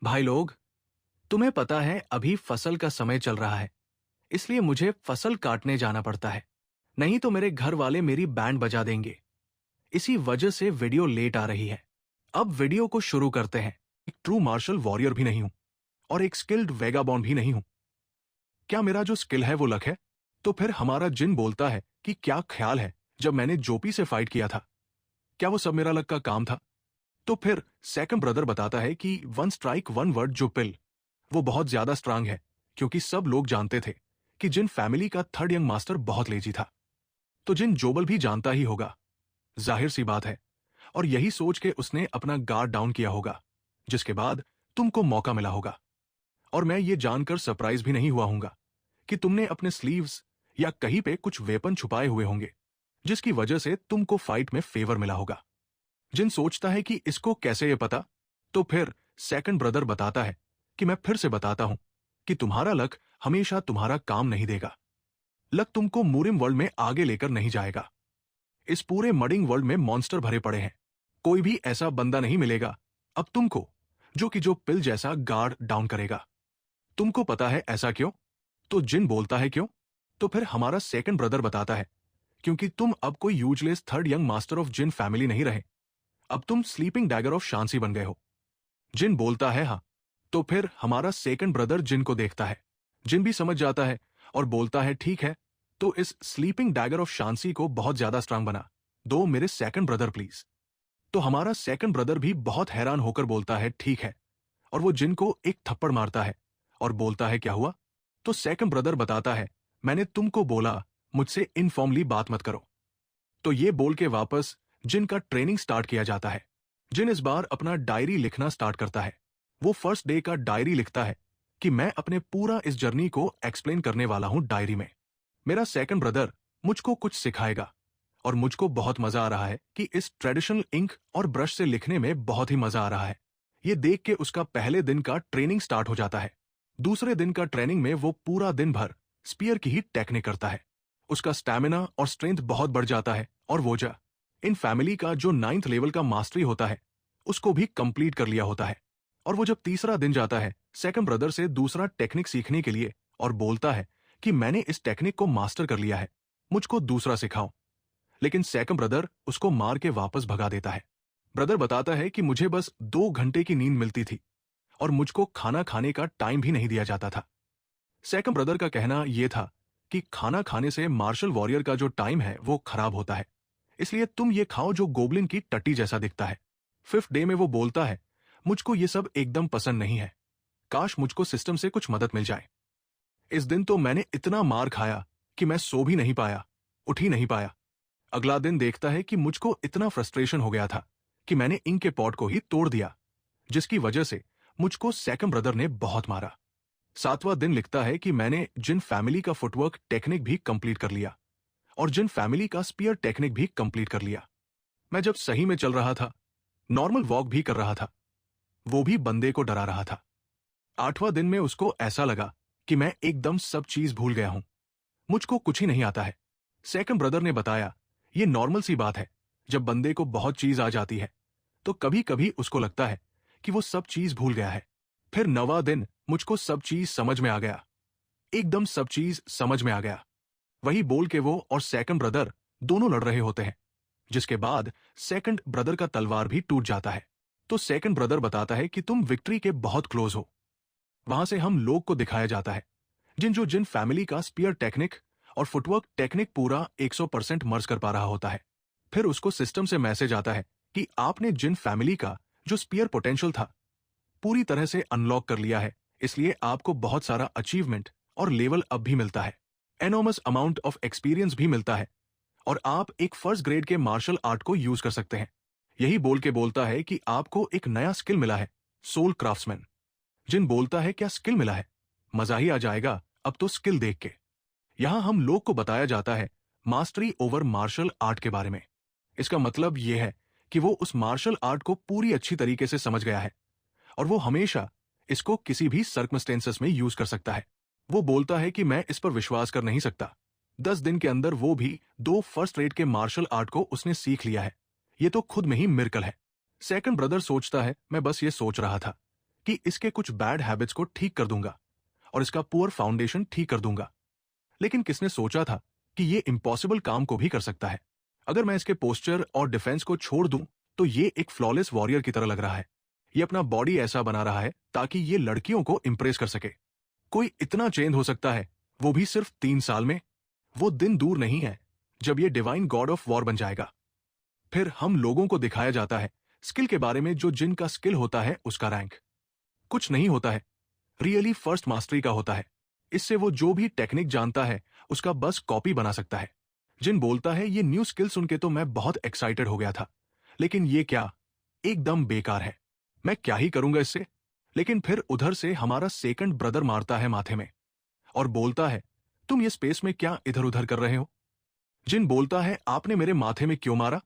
भाई लोग, तुम्हें पता है अभी फसल का समय चल रहा है, इसलिए मुझे फसल काटने जाना पड़ता है। नहीं तो मेरे घर वाले मेरी बैंड बजा देंगे। इसी वजह से वीडियो लेट आ रही है। अब वीडियो को शुरू करते हैं। एक ट्रू मार्शल वॉरियर भी नहीं हूं और एक स्किल्ड वेगाबॉन्ड भी नहीं हूं। क्या मेरा जो स्किल है वो लक है? तो फिर हमारा जिन बोलता है कि क्या ख्याल है जब मैंने जोपी से फाइट किया था, क्या वो सब मेरा लक का काम था? तो फिर सेकंड ब्रदर बताता है कि वन स्ट्राइक वन वर्ड जो पिल, वो बहुत ज्यादा स्ट्रांग है, क्योंकि सब लोग जानते थे कि जिन फैमिली का थर्ड यंग मास्टर बहुत लेजी था। तो जिन जोबल भी जानता ही होगा, जाहिर सी बात है, और यही सोच के उसने अपना गार्ड डाउन किया होगा, जिसके बाद तुमको मौका मिला होगा। और मैं ये जानकर सरप्राइज भी नहीं हुआ हूंगा कि तुमने अपने स्लीव्स या कहीं पे कुछ वेपन छुपाए हुए होंगे, जिसकी वजह से तुमको फाइट में फेवर मिला होगा। जिन सोचता है कि इसको कैसे ये पता, तो फिर सेकंड ब्रदर बताता है कि मैं फिर से बताता हूं कि तुम्हारा लक हमेशा तुम्हारा काम नहीं देगा। लक तुमको मूरिम वर्ल्ड में आगे लेकर नहीं जाएगा। इस पूरे मडिंग वर्ल्ड में मॉन्स्टर भरे पड़े हैं। कोई भी ऐसा बंदा नहीं मिलेगा अब तुमको जो कि जो पिल जैसा गार्ड डाउन करेगा। तुमको पता है ऐसा क्यों? तो जिन बोलता है क्यों? तो फिर हमारा सेकंड ब्रदर बताता है क्योंकि तुम अब कोई useless third young master of Jin family नहीं रहे। अब तुम स्लीपिंग डैगर ऑफ शांसी बन गए हो। जिन बोलता है हाँ। तो फिर हमारा सेकंड ब्रदर जिन को देखता है। जिन भी समझ जाता है और बोलता है ठीक है, तो इस स्लीपिंग डैगर ऑफ शांसी को बहुत ज्यादा स्ट्रांग बना दो मेरे सेकंड ब्रदर प्लीज। तो हमारा सेकंड ब्रदर भी बहुत हैरान होकर बोलता है ठीक है, और वो जिन को एक थप्पड़ मारता है और बोलता है क्या हुआ? तो सेकंड ब्रदर बताता है मैंने तुमको बोला मुझसे इनफॉर्मली बात मत करो। तो ये बोल के वापस जिन का ट्रेनिंग स्टार्ट किया जाता है। जिन इस बार अपना डायरी लिखना स्टार्ट करता है। वो फर्स्ट डे का डायरी लिखता है कि मैं अपने पूरा इस जर्नी को एक्सप्लेन करने वाला हूं डायरी में। मेरा सेकंड ब्रदर मुझको कुछ सिखाएगा और मुझको बहुत मजा आ रहा है कि इस ट्रेडिशनल इंक और ब्रश से लिखने में बहुत ही मजा आ रहा है। ये देख के उसका पहले दिन का ट्रेनिंग स्टार्ट हो जाता है। दूसरे दिन का ट्रेनिंग में वो पूरा दिन भर स्पीयर की ही टेक्निक करता है। उसका स्टैमिना और स्ट्रेंथ बहुत बढ़ जाता है और वो इन फैमिली का जो 9th लेवल का मास्टरी होता है उसको भी कंप्लीट कर लिया होता है। और वो जब तीसरा दिन जाता है सेकंड ब्रदर से दूसरा टेक्निक सीखने के लिए और बोलता है कि मैंने इस टेक्निक को मास्टर कर लिया है, मुझको दूसरा सिखाओ। लेकिन सेकंड ब्रदर उसको मार के वापस भगा देता है। ब्रदर बताता है कि मुझे बस 2 घंटे की नींद मिलती थी और मुझको खाना खाने का टाइम भी नहीं दिया जाता था। सेकंड ब्रदर का कहना यह था कि खाना खाने से मार्शल वॉरियर का जो टाइम है वो खराब होता है, इसलिए तुम ये खाओ जो गोबलिन की टट्टी जैसा दिखता है। फिफ्थ डे में वो बोलता है मुझको ये सब एकदम पसंद नहीं है, काश मुझको सिस्टम से कुछ मदद मिल जाए। इस दिन तो मैंने इतना मार खाया कि मैं सो भी नहीं पाया, उठ ही नहीं पाया। अगला दिन देखता है कि मुझको इतना फ्रस्ट्रेशन हो गया था कि मैंने इंक के पॉट को ही तोड़ दिया, जिसकी वजह से मुझको सेकंड ब्रदर ने बहुत मारा। सातवां दिन लिखता है कि मैंने जिन फैमिली का फुटवर्क टेक्निक भी कंप्लीट कर लिया और जिन फैमिली का स्पीयर टेक्निक भी कंप्लीट कर लिया। मैं जब सही में चल रहा था, नॉर्मल वॉक भी कर रहा था, वो भी बंदे को डरा रहा था। आठवां दिन में उसको ऐसा लगा कि मैं एकदम सब चीज भूल गया हूं, मुझको कुछ ही नहीं आता है। सेकंड ब्रदर ने बताया ये नॉर्मल सी बात है, जब बंदे को बहुत चीज आ जाती है तो कभी कभी उसको लगता है कि वो सब चीज भूल गया है। फिर 9वां दिन मुझको सब चीज समझ में आ गया, एकदम सब चीज समझ में आ गया। वही बोल के वो और सेकंड ब्रदर दोनों लड़ रहे होते हैं, जिसके बाद सेकंड ब्रदर का तलवार भी टूट जाता है। तो सेकंड ब्रदर बताता है कि तुम विक्ट्री के बहुत क्लोज हो। वहां से हम लोग को दिखाया जाता है जिन फैमिली का स्पीयर टेक्निक और फुटवर्क टेक्निक पूरा 100% मर्ज कर पा रहा होता है। फिर उसको सिस्टम से मैसेज आता है कि आपने जिन फैमिली का जो स्पीयर पोटेंशियल था पूरी तरह से अनलॉक कर लिया है, इसलिए आपको बहुत सारा अचीवमेंट और लेवल अप भी मिलता है, एनॉर्मस अमाउंट ऑफ एक्सपीरियंस भी मिलता है, और आप एक फर्स्ट ग्रेड के मार्शल आर्ट को यूज कर सकते हैं। यही बोल के बोलता है कि आपको एक नया स्किल मिला है, सोल क्राफ्ट्समैन। जिन बोलता है क्या स्किल मिला है? मजा ही आ जाएगा अब तो स्किल देख के। यहां हम लोग को बताया जाता है मास्टरी ओवर मार्शल आर्ट के बारे में। इसका मतलब यह है कि वो उस मार्शल आर्ट को पूरी अच्छी तरीके से समझ गया है और वो हमेशा इसको किसी भी सर्कमस्टेंसेस में यूज कर सकता है। वो बोलता है कि मैं इस पर विश्वास कर नहीं सकता। 10 दिन के अंदर वो भी 2 फर्स्ट रेट के मार्शल आर्ट को उसने सीख लिया है। ये तो खुद में ही मिरेकल है। सेकंड ब्रदर सोचता है मैं बस ये सोच रहा था कि इसके कुछ बैड हैबिट्स को ठीक कर दूंगा और इसका पुअर फाउंडेशन ठीक कर दूंगा। लेकिन किसने सोचा था कि ये इम्पॉसिबल काम को भी कर सकता है। अगर मैं इसके पोस्चर और डिफेंस को छोड़ दूं तो ये एक फ्लॉलेस वॉरियर की तरह लग रहा है। ये अपना बॉडी ऐसा बना रहा है ताकि ये लड़कियों को इंप्रेस कर सके। कोई इतना चेंज हो सकता है, वो भी सिर्फ 3 साल में। वो दिन दूर नहीं है जब ये डिवाइन गॉड ऑफ वॉर बन जाएगा। फिर हम लोगों को दिखाया जाता है स्किल के बारे में, जो जिनका स्किल होता है उसका रैंक कुछ नहीं होता है, रियली फर्स्ट मास्टरी का होता है। इससे वो जो भी टेक्निक जानता है उसका बस कॉपी बना सकता है। जिन बोलता है ये न्यू स्किल सुन के तो मैं बहुत एक्साइटेड हो गया था, लेकिन ये क्या, एकदम बेकार है, मैं क्या ही करूंगा इससे। लेकिन फिर उधर से हमारा सेकंड ब्रदर मारता है माथे में और बोलता है तुम ये स्पेस में क्या इधर उधर कर रहे हो। जिन बोलता है आपने मेरे माथे में क्यों मारा।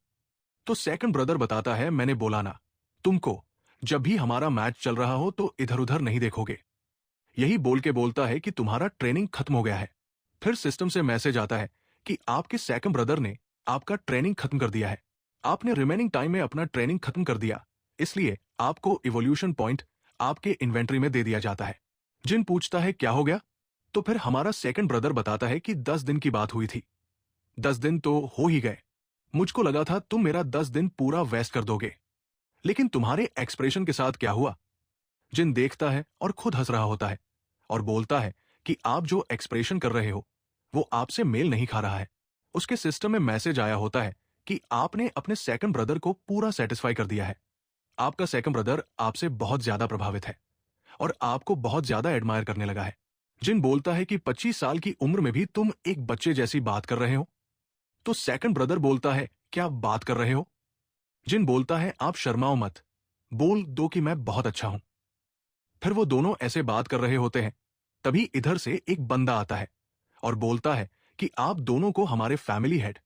तो सेकंड ब्रदर बताता है मैंने बोला ना तुमको, जब भी हमारा मैच चल रहा हो तो इधर उधर नहीं देखोगे। यही बोल के बोलता है कि तुम्हारा ट्रेनिंग खत्म हो गया है। फिर सिस्टम से मैसेज आता है कि आपके सेकंड ब्रदर ने आपका ट्रेनिंग खत्म कर दिया है। आपने रिमेनिंग टाइम में अपना ट्रेनिंग खत्म कर दिया, इसलिए आपको इवोल्यूशन पॉइंट आपके इन्वेंट्री में दे दिया जाता है। जिन पूछता है क्या हो गया। तो फिर हमारा सेकंड ब्रदर बताता है कि 10 दिन की बात हुई थी। 10 दिन तो हो ही गए। मुझको लगा था तुम मेरा 10 दिन पूरा वेस्ट कर दोगे, लेकिन तुम्हारे एक्सप्रेशन के साथ क्या हुआ। जिन देखता है और खुद हंस रहा होता है और बोलता है कि आप जो एक्सप्रेशन कर रहे हो वो आपसे मेल नहीं खा रहा है। उसके सिस्टम में मैसेज आया होता है कि आपने अपने सेकंड ब्रदर को पूरा सेटिस्फाई कर दिया है। आपका सेकंड ब्रदर आपसे बहुत ज्यादा प्रभावित है और आपको बहुत ज्यादा एडमायर करने लगा है। जिन बोलता है कि 25 साल की उम्र में भी तुम एक बच्चे जैसी बात कर रहे हो। तो सेकंड ब्रदर बोलता है क्या बात कर रहे हो। जिन बोलता है आप शर्माओ मत, बोल दो कि मैं बहुत अच्छा हूं। फिर वो दोनों ऐसे बात कर रहे होते हैं, तभी इधर से एक बंदा आता है और बोलता है कि आप दोनों को हमारे फैमिली हेड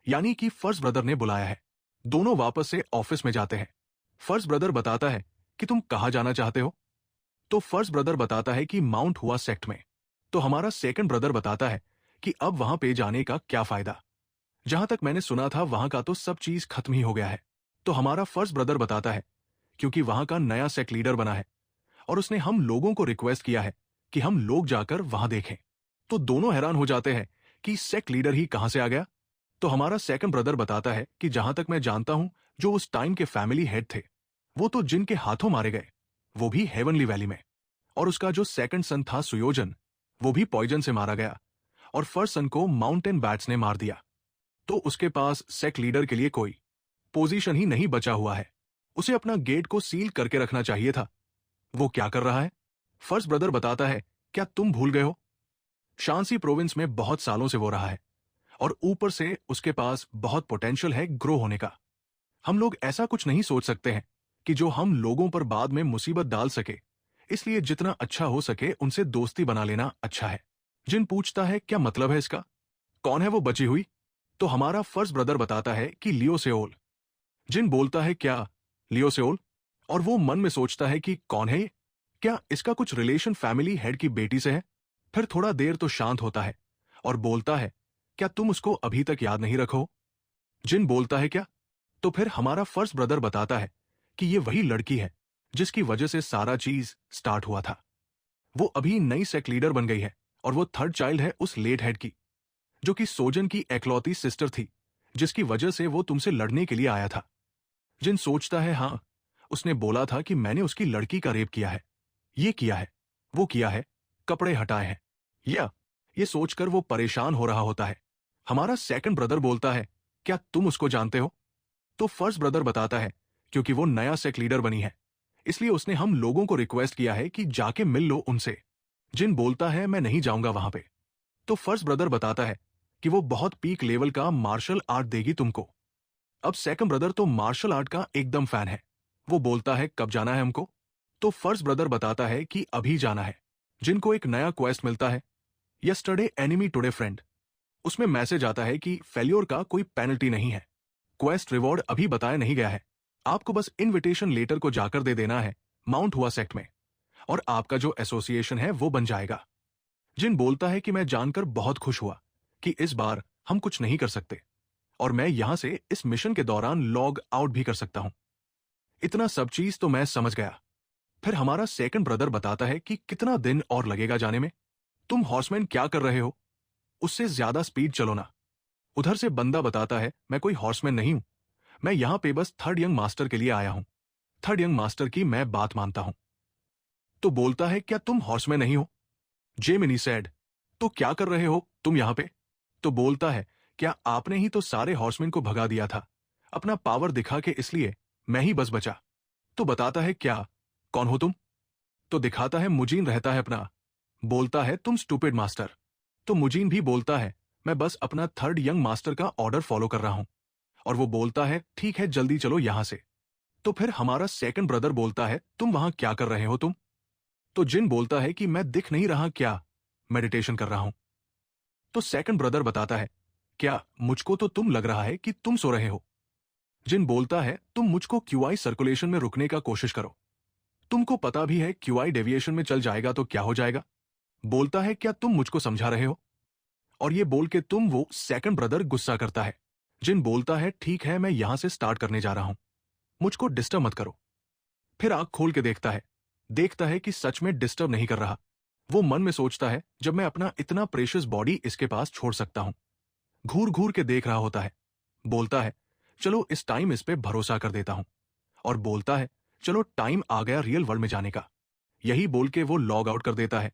यानी कि फर्स्ट ब्रदर ने बुलाया है। दोनों वापस से ऑफिस में जाते हैं। फर्स्ट ब्रदर बताता है कि तुम कहां जाना चाहते हो। तो फर्स्ट ब्रदर बताता है कि माउंट हुआ सेक्ट में। तो हमारा सेकंड ब्रदर बताता है कि अब वहां पे जाने का क्या फायदा, जहां तक मैंने सुना था वहां का तो सब चीज खत्म ही हो गया है। तो हमारा फर्स्ट ब्रदर बताता है क्योंकि वहां का नया सेक्ट लीडर बना है और उसने हम लोगों को रिक्वेस्ट किया है कि हम लोग जाकर वहां देखें। तो दोनों हैरान हो जाते हैं कि सेक्ट लीडर ही कहां से आ गया। तो हमारा सेकंड ब्रदर बताता है कि जहां तक मैं जानता हूं जो उस टाइम के फैमिली हेड थे वो तो जिनके हाथों मारे गए, वो भी हेवनली वैली में। और उसका जो सेकंड सन था सुयोजन, वो भी पॉइजन से मारा गया और फर्स्ट सन को माउंटेन बैट्स ने मार दिया। तो उसके पास सेक्ट लीडर के लिए कोई पोजीशन ही नहीं बचा हुआ है। उसे अपना गेट को सील करके रखना चाहिए था। वो क्या कर रहा है। फर्स्ट ब्रदर बताता है क्या तुम भूल गए हो, शांसी प्रोविंस में बहुत सालों से वो रहा है और ऊपर से उसके पास बहुत पोटेंशियल है ग्रो होने का। हम लोग ऐसा कुछ नहीं सोच सकते हैं कि जो हम लोगों पर बाद में मुसीबत डाल सके, इसलिए जितना अच्छा हो सके उनसे दोस्ती बना लेना अच्छा है। जिन पूछता है क्या मतलब है इसका, कौन है वो बची हुई। तो हमारा फर्स्ट ब्रदर बताता है कि लियो सेओल। जिन बोलता है क्या लियो सेओल, और वो मन में सोचता है कि कौन है ये, क्या इसका कुछ रिलेशन फैमिली हेड की बेटी से है। फिर थोड़ा देर तो शांत होता है और बोलता है क्या तुम उसको अभी तक याद नहीं रखो। जिन बोलता है क्या। तो फिर हमारा फर्स्ट ब्रदर बताता है कि ये वही लड़की है जिसकी वजह से सारा चीज स्टार्ट हुआ था। वो अभी नई सेक्ट लीडर बन गई है और वो थर्ड चाइल्ड है उस लेट हेड की, जो कि सोजन की एकलौती सिस्टर थी, जिसकी वजह से वो तुमसे लड़ने के लिए आया था। जिन सोचता है हाँ, उसने बोला था कि मैंने उसकी लड़की का रेप किया है, ये किया है, वो किया है, कपड़े हटाए हैं, या ये सोचकर वो परेशान हो रहा होता है। हमारा सेकंड ब्रदर बोलता है क्या तुम उसको जानते हो। तो फर्स्ट ब्रदर बताता है क्योंकि वो नया सेक्ट लीडर बनी है, इसलिए उसने हम लोगों को रिक्वेस्ट किया है कि जाके मिल लो उनसे। जिन बोलता है मैं नहीं जाऊंगा वहां पे। तो फर्स्ट ब्रदर बताता है कि वो बहुत पीक लेवल का मार्शल आर्ट देगी तुमको। अब सेकंड ब्रदर तो मार्शल आर्ट का एकदम फैन है। वो बोलता है कब जाना है हमको। तो फर्स्ट ब्रदर बताता है कि अभी जाना है। जिनको एक नया क्वेस्ट मिलता है, यस्टरडे एनिमी टुडे फ्रेंड। उसमें मैसेज आता है कि फेल्योर का कोई पेनल्टी नहीं है। क्वेस्ट रिवॉर्ड अभी बताया नहीं गया है, आपको बस इनविटेशन लेटर को जाकर दे देना है माउंट हुआ सेक्ट में, और आपका जो एसोसिएशन है वो बन जाएगा। जिन बोलता है कि मैं जानकर बहुत खुश हुआ कि इस बार हम कुछ नहीं कर सकते और मैं यहां से इस मिशन के दौरान लॉग आउट भी कर सकता हूं। इतना सब चीज तो मैं समझ गया। फिर हमारा सेकंड ब्रदर बताता है कि कितना दिन और लगेगा जाने में। तुम हॉर्समैन क्या कर रहे हो? उससे ज्यादा स्पीड चलो ना। उधर से बंदा बताता है, मैं कोई हॉर्समैन नहीं हूं, मैं यहां पे बस थर्ड यंग मास्टर के लिए आया हूं। थर्ड यंग मास्टर की मैं बात मानता हूं। तो बोलता है, क्या तुम हॉर्समैन नहीं हो? जेमिनी सेड, तो क्या कर रहे हो तुम यहां पे? तो बोलता है, क्या आपने ही तो सारे हॉर्समैन को भगा दिया था अपना पावर दिखा के, इसलिए मैं ही बस बचा। तो बताता है, क्या कौन हो तुम? तो दिखाता है मुजीन रहता है अपना। बोलता है, तुम स्टूपिड मास्टर। तो मुजीन भी बोलता है, मैं बस अपना थर्ड यंग मास्टर का ऑर्डर फॉलो कर रहा हूं। और वो बोलता है, ठीक है जल्दी चलो यहां से। तो फिर हमारा सेकंड ब्रदर बोलता है, तुम वहां क्या कर रहे हो तुम? तो जिन बोलता है कि मैं दिख नहीं रहा क्या, मेडिटेशन कर रहा हूं। तो सेकंड ब्रदर बताता है, क्या मुझको तो तुम लग रहा है कि तुम सो रहे हो। जिन बोलता है, तुम मुझको क्यूआई सर्कुलेशन में रुकने का कोशिश करो, तुमको पता भी है क्यूआई डेविएशन में चल जाएगा तो क्या हो जाएगा। बोलता है, क्या तुम मुझको समझा रहे हो? और ये बोल के तुम, वो सेकंड ब्रदर गुस्सा करता है। जिन बोलता है, ठीक है मैं यहां से स्टार्ट करने जा रहा हूं, मुझको डिस्टर्ब मत करो। फिर आंख खोल के देखता है कि सच में डिस्टर्ब नहीं कर रहा। वो मन में सोचता है, जब मैं अपना इतना प्रेशियस बॉडी इसके पास छोड़ सकता हूं। घूर घूर के देख रहा होता है। बोलता है, चलो इस टाइम इस पे भरोसा कर देता हूं। और बोलता है, चलो टाइम आ गया रियल वर्ल्ड में जाने का। यही बोल के वो लॉग आउट कर देता है।